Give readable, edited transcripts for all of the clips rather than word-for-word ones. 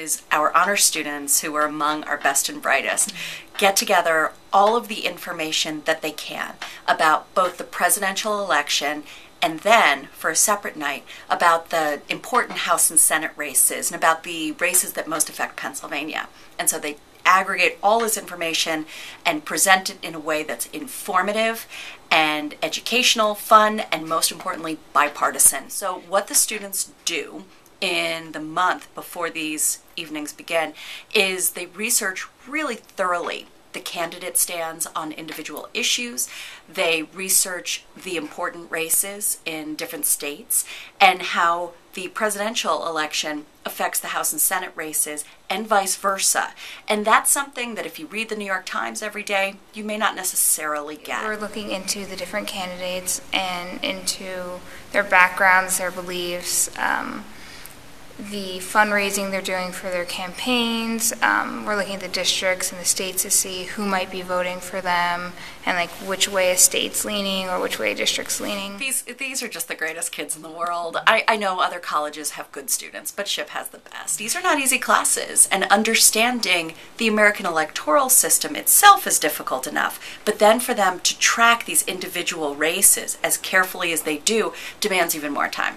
is our honor students, who are among our best and brightest, get together all of the information that they can about both the presidential election and then, for a separate night, about the important House and Senate races and about the races that most affect Pennsylvania. And so they aggregate all this information and present it in a way that's informative and educational, fun, and most importantly, bipartisan. So what the students do in the month before these evenings begin is they research really thoroughly the candidate stands on individual issues. They research the important races in different states and how the presidential election affects the House and Senate races and vice versa. And that's something that if you read the New York Times every day, you may not necessarily get. We're looking into the different candidates and into their backgrounds, their beliefs, the fundraising they're doing for their campaigns. We're looking at the districts and the states to see who might be voting for them and like which way a state's leaning or which way a district's leaning. These are just the greatest kids in the world. I know other colleges have good students, but SHIP has the best. These are not easy classes, and understanding the American electoral system itself is difficult enough, but then for them to track these individual races as carefully as they do demands even more time.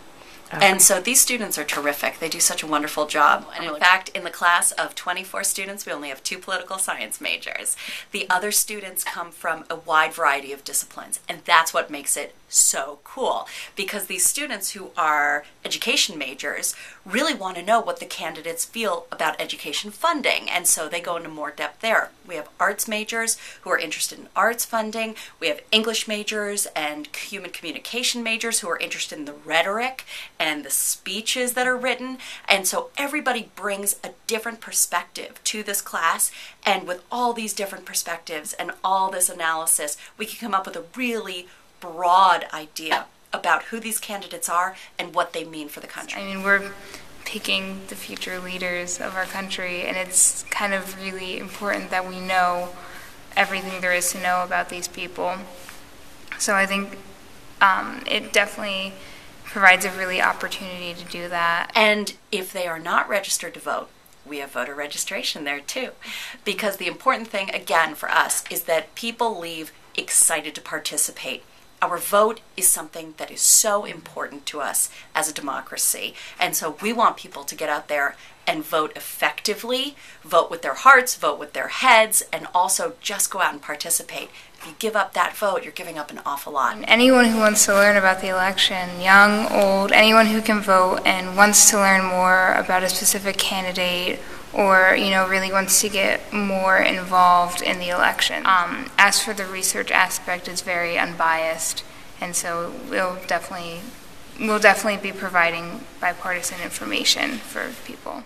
Okay. And so these students are terrific. They do such a wonderful job. And in fact, in the class of 24 students, we only have 2 political science majors. The other students come from a wide variety of disciplines, and that's what makes it so cool, because these students who are education majors really want to know what the candidates feel about education funding, and so they go into more depth there. We have arts majors who are interested in arts funding. We have English majors and human communication majors who are interested in the rhetoric and the speeches that are written, and so everybody brings a different perspective to this class, and with all these different perspectives and all this analysis, we can come up with a really broad idea about who these candidates are and what they mean for the country. I mean, we're picking the future leaders of our country, and it's kind of really important that we know everything there is to know about these people. So I think it definitely provides a really opportunity to do that. And if they are not registered to vote, we have voter registration there too. Because the important thing, again, for us is that people leave excited to participate. Our vote is something that is so important to us as a democracy. And so we want people to get out there and vote effectively, vote with their hearts, vote with their heads, and also just go out and participate. If you give up that vote, you're giving up an awful lot. And anyone who wants to learn about the election, young, old, anyone who can vote and wants to learn more about a specific candidate or, you know, really wants to get more involved in the election. As for the research aspect, it's very unbiased, and so we'll definitely be providing bipartisan information for people.